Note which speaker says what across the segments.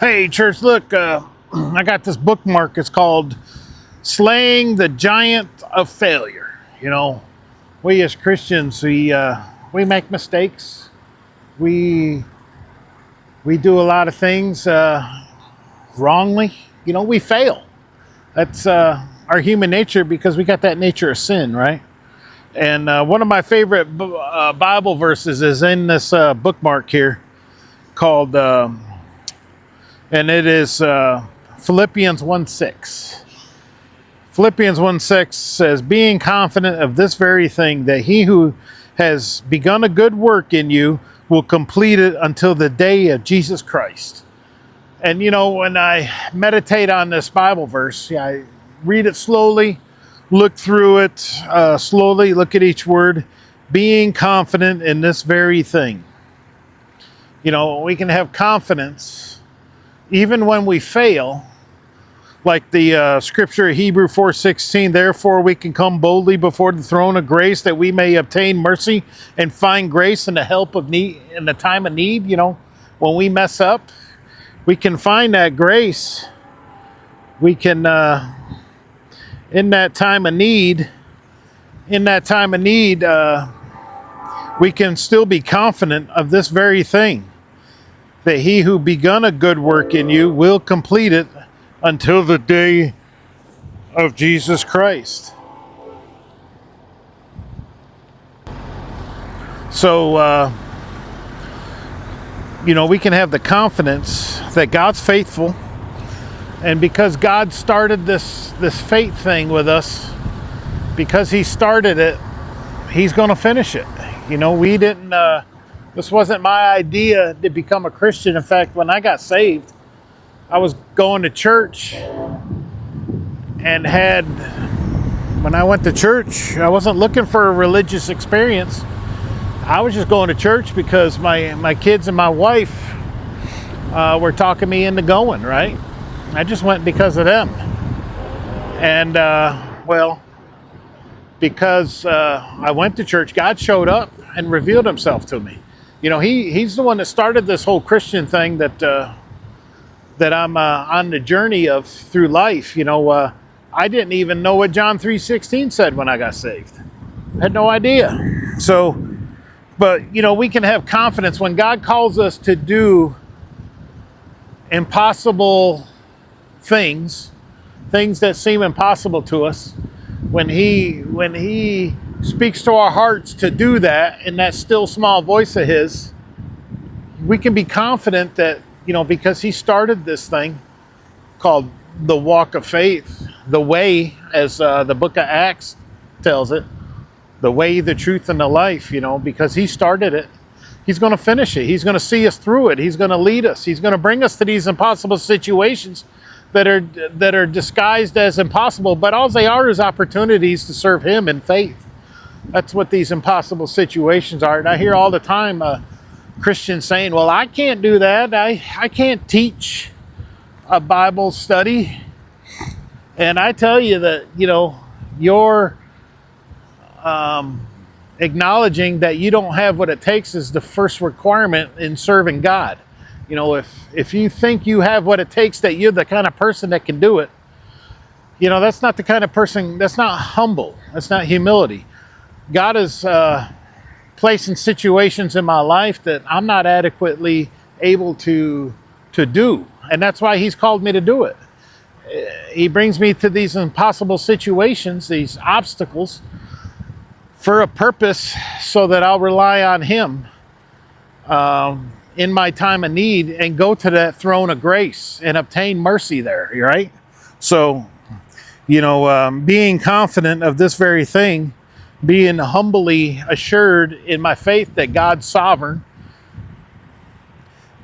Speaker 1: Hey, church, look, I got this bookmark. It's called Slaying the Giant of Failure. We as Christians, we make mistakes. We we do a lot of things wrongly. We fail. That's our human nature because we got that nature of sin, right? And one of my favorite Bible verses is in this bookmark here called, and it is Philippians 1:6. Philippians 1:6 says, being confident of this very thing, that he who has begun a good work in you will complete it until the day of Jesus Christ. And when I meditate on this Bible verse, I read it slowly, look through it slowly, look at each word, being confident in this very thing. We can have confidence even when we fail, like the scripture Hebrew 4:16, therefore we can come boldly before the throne of grace that we may obtain mercy and find grace in the help of need, in the time of need. When we mess up, we can find that grace. We can, in that time of need, we can still be confident of this very thing, that he who begun a good work in you will complete it until the day of Jesus Christ. So, we can have the confidence that God's faithful, and because God started this faith thing with us, because he started it, he's going to finish it. We didn't, this wasn't my idea to become a Christian. In fact, when I got saved, I was going to church and when I went to church, I wasn't looking for a religious experience. I was just going to church because my kids and my wife were talking me into going, right? I just went because of them. And, because I went to church, God showed up and revealed himself to me. He's the one that started this whole Christian thing that I'm on the journey of through life. I didn't even know what John 3:16 said when I got saved. I had no idea. So, but we can have confidence when God calls us to do impossible things that seem impossible to us. When he speaks to our hearts to do that in that still small voice of his, we can be confident that because he started this thing called the walk of faith, the way, as the book of Acts tells it, the way, the truth, and the life, because he started it, he's going to finish it. He's going to see us through it. He's going to lead us. He's going to bring us to these impossible situations that are disguised as impossible, but all they are is opportunities to serve him in faith. That's what these impossible situations are. And I hear all the time Christians saying, well, I can't do that. I can't teach a Bible study. And I tell you that, you're acknowledging that you don't have what it takes is the first requirement in serving God. If you think you have what it takes, that you're the kind of person that can do it, that's not the kind of person, that's not humble. That's not humility. God is placing situations in my life that I'm not adequately able to do. And that's why he's called me to do it. He brings me to these impossible situations, these obstacles, for a purpose, so that I'll rely on him in my time of need and go to that throne of grace and obtain mercy there, right? So, being confident of this very thing, being humbly assured in my faith that God's sovereign,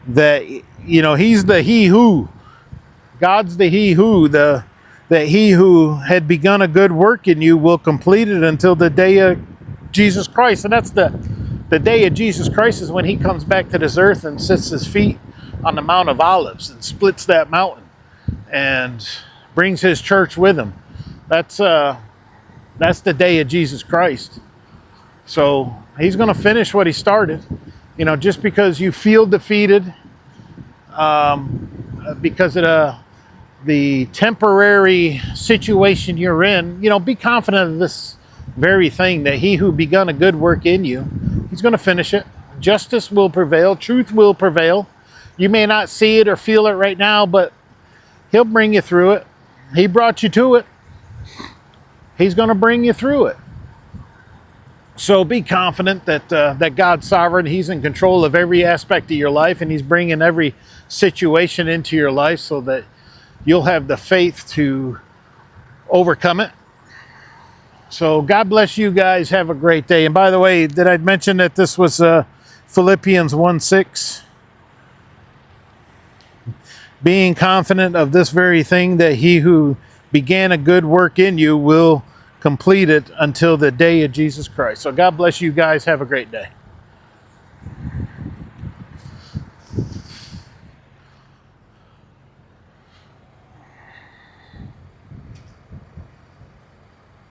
Speaker 1: that, he's the he who, God's the he who, that he who had begun a good work in you will complete it until the day of Jesus Christ. And that's the day of Jesus Christ is when he comes back to this earth and sits his feet on the Mount of Olives and splits that mountain and brings his church with him. That's the day of Jesus Christ. So he's going to finish what he started. Just because you feel defeated, because of the temporary situation you're in, be confident of this very thing, that he who begun a good work in you, he's going to finish it. Justice will prevail. Truth will prevail. You may not see it or feel it right now, but he'll bring you through it. He brought you to it. He's going to bring you through it. So be confident that God's sovereign. He's in control of every aspect of your life, and he's bringing every situation into your life so that you'll have the faith to overcome it. So God bless you guys. Have a great day. And by the way, did I mention that this was Philippians 1:6? Being confident of this very thing, that he who began a good work in you will complete it until the day of Jesus Christ. So God bless you guys. Have a great day.